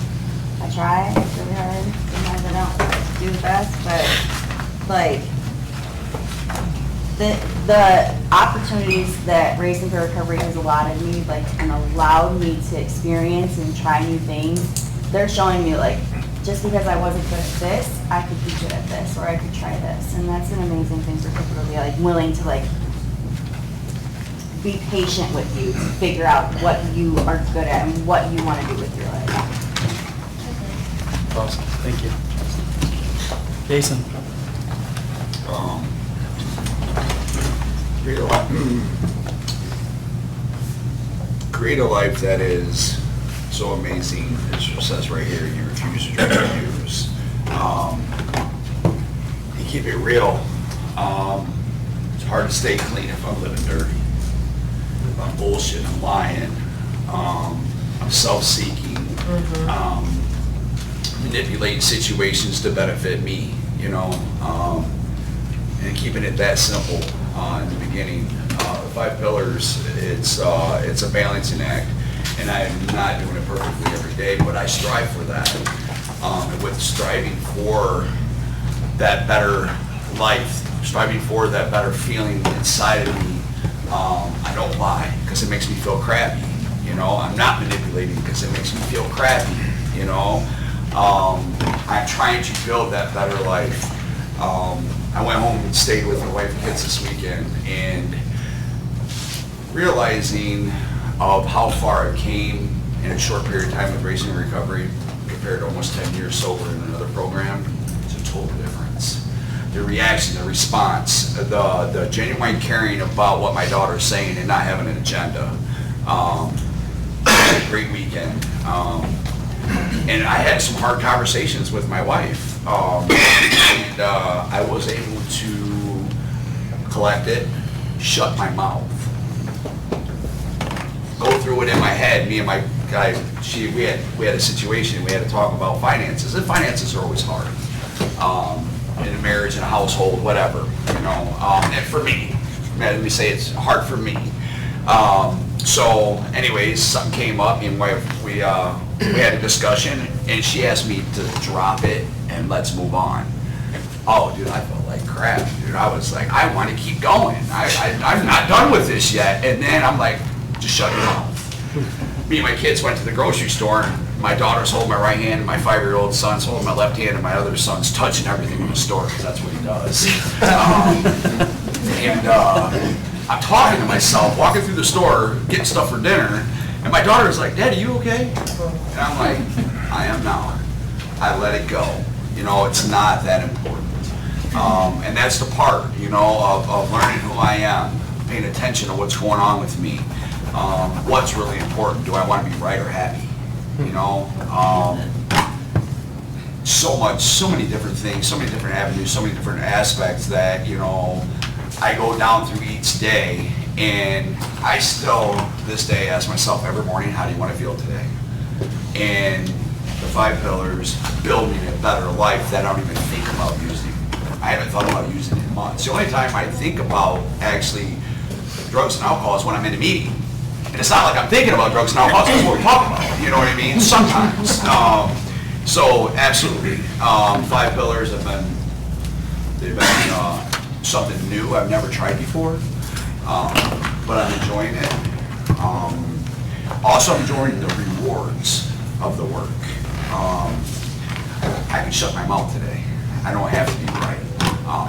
I try, it's really hard. Sometimes I don't do the best, but like the opportunities that Racing for Recovery has allotted me, like, and allowed me to experience and try new things, they're showing me like, just because I wasn't good at this, I could be good at this, or I could try this. And that's an amazing thing for people to be like willing to like be patient with you to figure out what you are good at and what you want to do with your life. Awesome, thank you. Jason. Create a life that is so amazing. It says right here, you refuse to drink and use. You keep it real. It's hard to stay clean if I'm living dirty. If I'm bullshit, I'm lying. I'm self-seeking. Manipulating situations to benefit me, you know. And keeping it that simple in the beginning. The 5 pillars, it's a balancing act. And I'm not doing it perfectly every day, but I strive for that. And with striving for that better life, striving for that better feeling inside of me, I don't lie because it makes me feel crappy. You know, I'm not manipulating because it makes me feel crappy. You know, I'm trying to build that better life. I went home and stayed with my wife and kids this weekend, and realizing of how far I came in a short period of time with Racing and Recovery compared to almost 10 years sober in another program, it's a total difference. The reaction, the response, the genuine caring about what my daughter's saying and not having an agenda. Great weekend. And I had some hard conversations with my wife. And I was able to collect it, shut my mouth, go through it in my head. Me and my guy, we had a situation, we had to talk about finances, and finances are always hard. In a marriage, in a household, whatever, you know, and for me, let me say it's hard for me. So anyways, something came up, and we had a discussion, and she asked me to drop it and let's move on. Oh, dude, I felt like crap, dude. I was like, I want to keep going. I'm not done with this yet. And then I'm like, just shut your mouth. Me and my kids went to the grocery store, and my daughter's holding my right hand, and my 5-year-old son's holding my left hand, and my other son's touching everything in the store, because that's what he does. I'm talking to myself, walking through the store, getting stuff for dinner, and my daughter's like, Dad, are you okay? And I'm like, I am now. I let it go. You know, it's not that important. And that's the part, you know, of learning who I am, paying attention to what's going on with me. What's really important? Do I want to be right or happy? You know, so many different things, so many different avenues, so many different aspects that, you know, I go down through each day, and I still, to this day, ask myself every morning, how do you want to feel today? And the 5 pillars build me a better life that I don't even think about using. I haven't thought about using it in months. The only time I think about actually drugs and alcohol is when I'm in a meeting. And it's not like I'm thinking about drugs and alcohol, that's what we're talking about, you know what I mean? Sometimes. So absolutely, 5 pillars have been something new I've never tried before, but I'm enjoying it. Also, I'm enjoying the rewards of the work. I can shut my mouth today. I don't have to be right.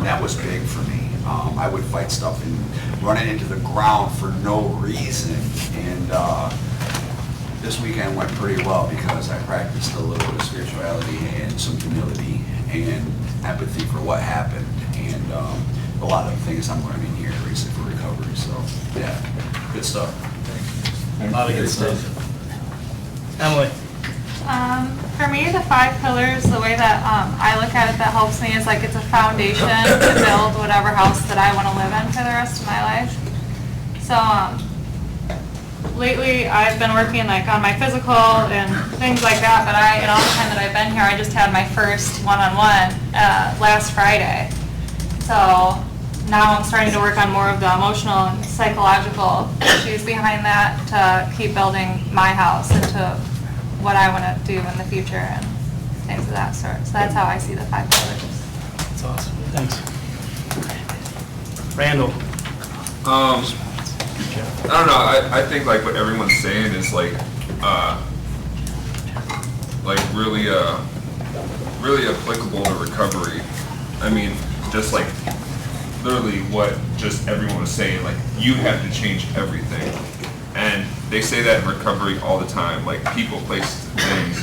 That was big for me. I would fight stuff and run it into the ground for no reason. And this weekend went pretty well because I practiced a little bit of spirituality and some humility and empathy for what happened. And a lot of the things I'm learning here at Racing for Recovery. So, yeah, good stuff. A lot of good stuff. Emily. For me, the 5 pillars, the way that I look at it that helps me is like it's a foundation to build whatever house that I want to live in for the rest of my life. So lately I've been working like on my physical and things like that, but in all the time that I've been here, I just had my first one-on-one last Friday. So now I'm starting to work on more of the emotional and psychological issues behind that to keep building my house into what I want to do in the future and things of that sort. So that's how I see the 5 pillars. That's awesome. Thanks. Randall. I don't know. I think like what everyone's saying is like really applicable to recovery. I mean, just like literally what just everyone was saying. Like you have to change everything. And they say that in recovery all the time, like people, places, and things.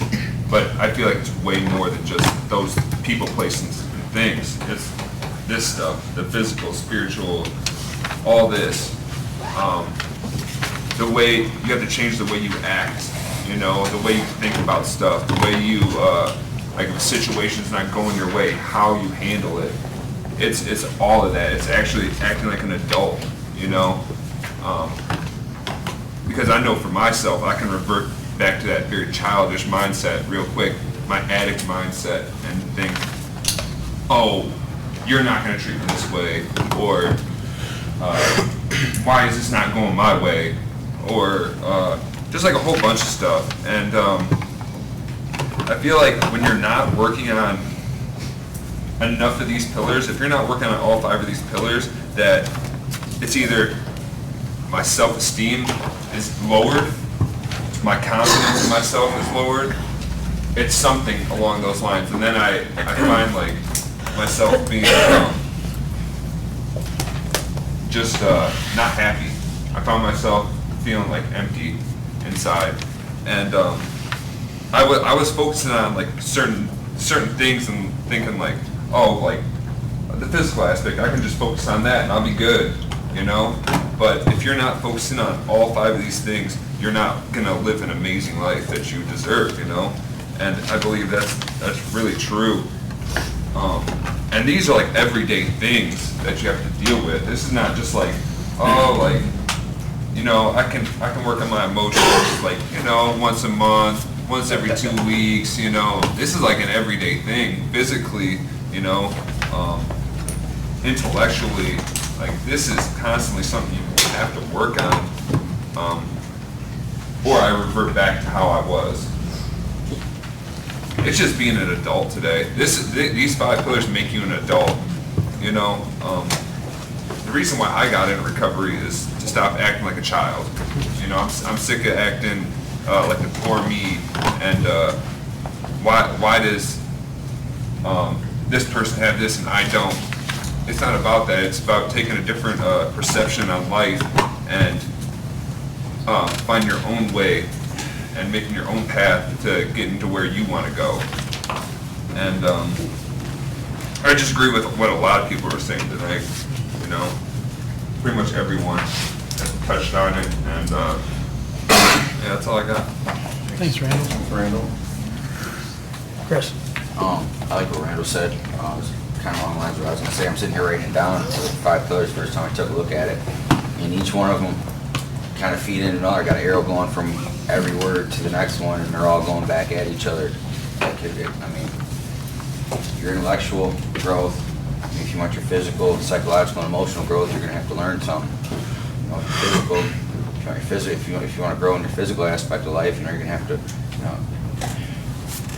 But I feel like it's way more than just those people, places, and things. It's this stuff, the physical, spiritual, all this. The way, you have to change the way you act, you know, the way you think about stuff, the way you, like if a situation's not going your way, how you handle it. It's all of that. It's actually acting like an adult, you know. Because I know for myself, I can revert back to that very childish mindset real quick, my addict mindset, and think, oh, you're not going to treat me this way, or why is this not going my way, or just like a whole bunch of stuff. And I feel like when you're not working on enough of these pillars, if you're not working on all 5 of these pillars, that it's either my self-esteem is lowered, my confidence in myself is lowered, it's something along those lines. And then I find like myself being just not happy. I found myself feeling like empty inside. And I was focusing on like certain things and thinking like, oh, like the physical aspect, I can just focus on that and I'll be good, you know? But if you're not focusing on all 5 of these things, you're not gonna live an amazing life that you deserve, you know? And I believe that's really true. And these are like everyday things that you have to deal with. This is not just like, oh, like, you know, I can work on my emotions like, you know, once a month, once every 2 weeks, you know. This is like an everyday thing. Physically, you know, intellectually, like this is constantly something you have to work on, or I revert back to how I was. It's just being an adult today. These 5 pillars make you an adult, you know. The reason why I got into recovery is to stop acting like a child. You know, I'm sick of acting like the poor me, and why does this person have this and I don't? It's not about that. It's about taking a different perception on life and find your own way and making your own path to getting to where you want to go. And I just agree with what a lot of people are saying tonight. You know, pretty much everyone has touched on it, and yeah, that's all I got. Thanks, Randall. Randall. Chris. I like what Randall said. It was kind of along the lines of what I was going to say. I'm sitting here writing it down. It's like 5 pillars first time I took a look at it. And each one of them kind of feed in another. I got an arrow going from every word to the next one, and they're all going back at each other. I mean, your intellectual growth, if you want your physical, psychological, and emotional growth, you're going to have to learn something. You know, physical, if you want to grow in your physical aspect of life, you know, you're going to have to, you know,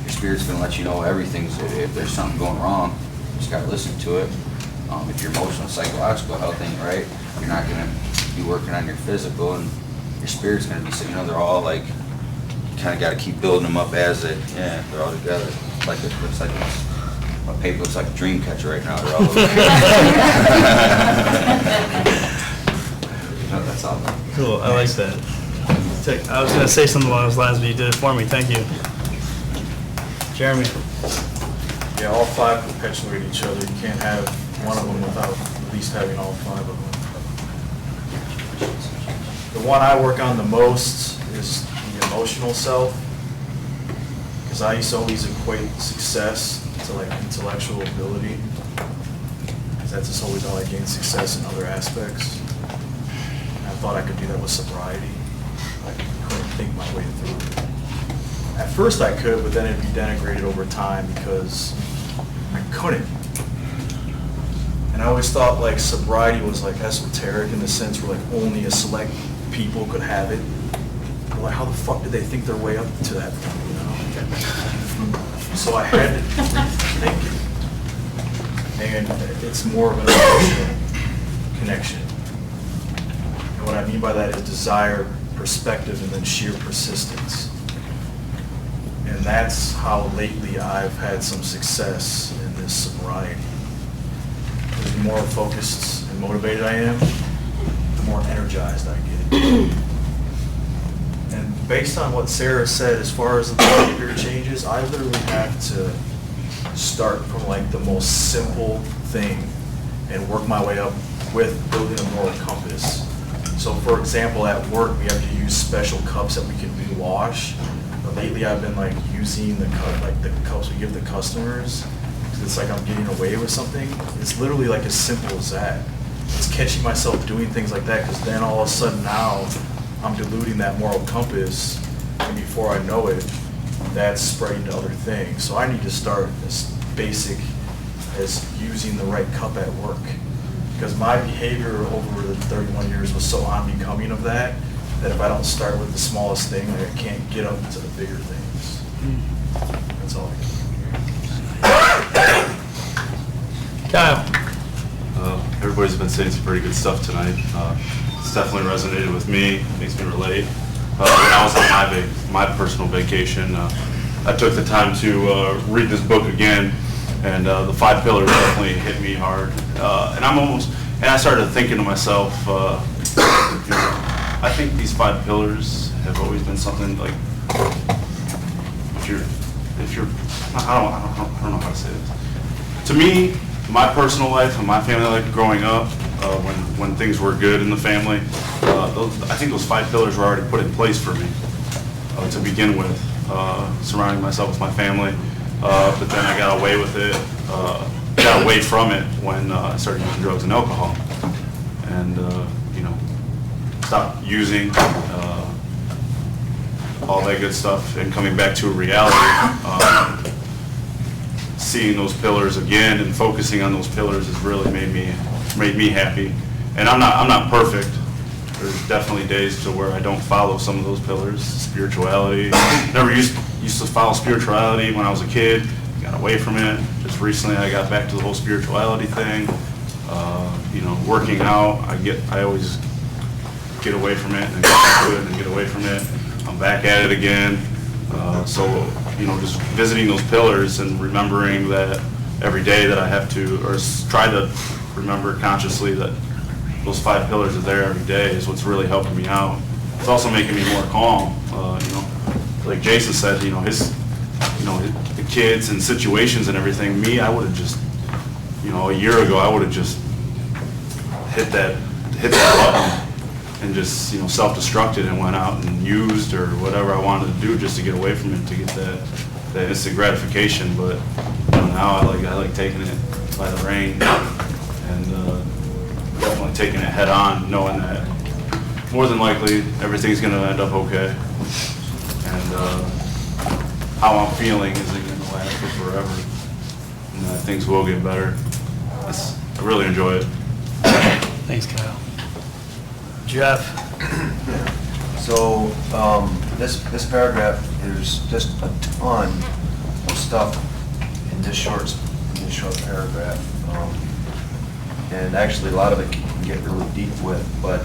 your spirit's going to let you know everything. If there's something going wrong, you just got to listen to it. If your emotional, psychological health ain't right, you're not going to be working on your physical, and your spirit's going to be, so, you know, they're all like, you kind of got to keep building them up as they're all together. Like it looks like my paper looks like a dream catcher right now. They're all over. No, that's all. Cool, I like that. I was gonna say something along those lines, but you did it for me, thank you. Jeremy. Yeah, all 5 perpetuate each other. You can't have one of them without at least having all 5 of them. The one I work on the most is the emotional self, because I used to always equate success to like intellectual ability, because that's just always how I gained success in other aspects. And I thought I could do that with sobriety. I couldn't think my way through it. At first I could, but then it'd be denigrated over time because I couldn't. And I always thought like sobriety was like esoteric in the sense where like only a select people could have it. But like, how the fuck did they think their way up to that point, you know? So I had to think it. And it's more of an emotional connection. And what I mean by that is desire, perspective, and then sheer persistence. And that's how lately I've had some success in this sobriety. The more focused and motivated I am, the more energized I get. And based on what Sarah said, as far as the behavior changes, I literally have to start from like the most simple thing and work my way up with building a moral compass. So for example, at work, we have to use special cups that we can rewash. But lately I've been like using the cups we give the customers. It's like I'm getting away with something. It's literally like as simple as that. It's catching myself doing things like that, because then all of a sudden now I'm diluting that moral compass, and before I know it, that's spreading to other things. So I need to start as basic as using the right cup at work, because my behavior over the 31 years was so unbecoming of that, that if I don't start with the smallest thing, like I can't get up to the bigger things. That's all I got. Kyle. Everybody's been saying some pretty good stuff tonight. It's definitely resonated with me, makes me relate. When I was on my personal vacation, I took the time to read this book again, and the 5 pillars definitely hit me hard. And I started thinking to myself, I think these 5 pillars have always been something like, if you're, I don't know how to say this. To me, my personal life and my family life growing up, when things were good in the family, I think those 5 pillars were already put in place for me to begin with, surrounding myself with my family. But then I got away with it, got away from it when I started using drugs and alcohol, and stopped using all that good stuff, and coming back to a reality, seeing those pillars again and focusing on those pillars has really made me happy. And I'm not perfect. There's definitely days to where I don't follow some of those pillars. Spirituality, never used to follow spirituality when I was a kid. Got away from it. Just recently I got back to the whole spirituality thing. Working out, I always get away from it and get back to it and get away from it. I'm back at it again. Just visiting those pillars and remembering that every day that I have to, or try to remember consciously that those 5 pillars are there every day is what's really helping me out. It's also making me more calm. Like Jason said, the kids and situations and everything. Me, I would have just, a year ago, I would have just hit that button and just, self-destructed and went out and used or whatever I wanted to do just to get away from it, to get that instant gratification. But now I like taking it by the rein and definitely taking it head on, knowing that more than likely everything's going to end up okay. And how I'm feeling isn't going to last for forever. And things will get better. I really enjoy it. Thanks, Kyle. Jeff? So, this paragraph, there's just a ton of stuff in this short paragraph. And actually, a lot of it can get really deep with, but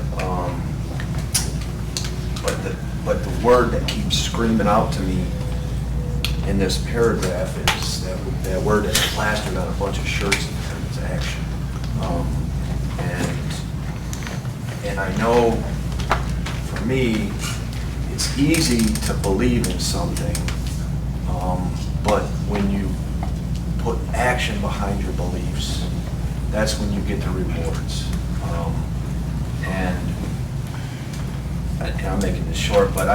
the word that keeps screaming out to me in this paragraph is that word that's plastered on a bunch of shirts, and it's action. And I know, for me, it's easy to believe in something, but when you put action behind your beliefs, that's when you get the rewards. And I'm making this short, but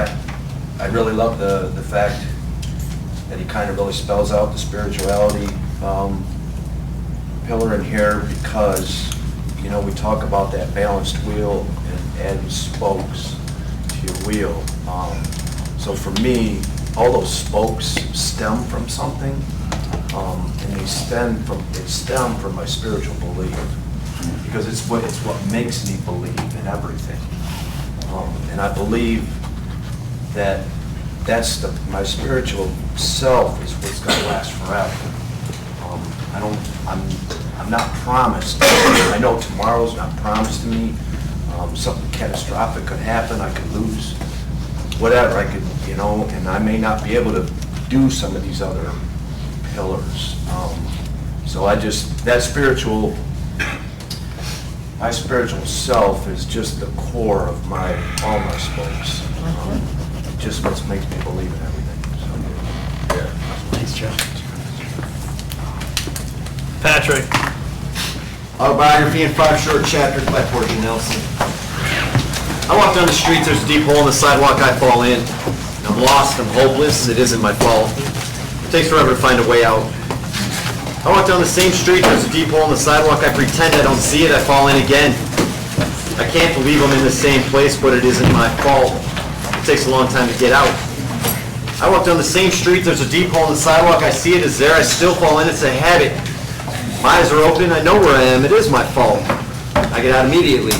I really love the fact that he kind of really spells out the spirituality pillar in here, because we talk about that balanced wheel and adding spokes to your wheel. So for me, all those spokes stem from something, and they stem from my spiritual belief, because it's what makes me believe in everything. And I believe that my spiritual self is what's going to last forever. I'm not promised. I know tomorrow's not promised to me. Something catastrophic could happen. I could lose whatever. I could, and I may not be able to do some of these other pillars. So my spiritual self is just the core of all my spokes. Just what makes me believe in everything. So, yeah. Thanks, Jeff. Patrick? Autobiography in 5 short chapters by Portia Nelson. I walk down the streets, there's a deep hole in the sidewalk I fall in. I'm lost, I'm hopeless, it isn't my fault. It takes forever to find a way out. I walk down the same street, there's a deep hole in the sidewalk, I pretend I don't see it, I fall in again. I can't believe I'm in the same place, but it isn't my fault. It takes a long time to get out. I walk down the same street, there's a deep hole in the sidewalk, I see it is there, I still fall in, it's a habit. My eyes are open, I know where I am, it is my fault. I get out immediately.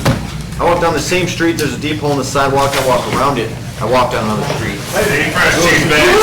I walk down the same street, there's a deep hole in the sidewalk, I walk around it. I walk down another street. Hey, fresh cheese bags.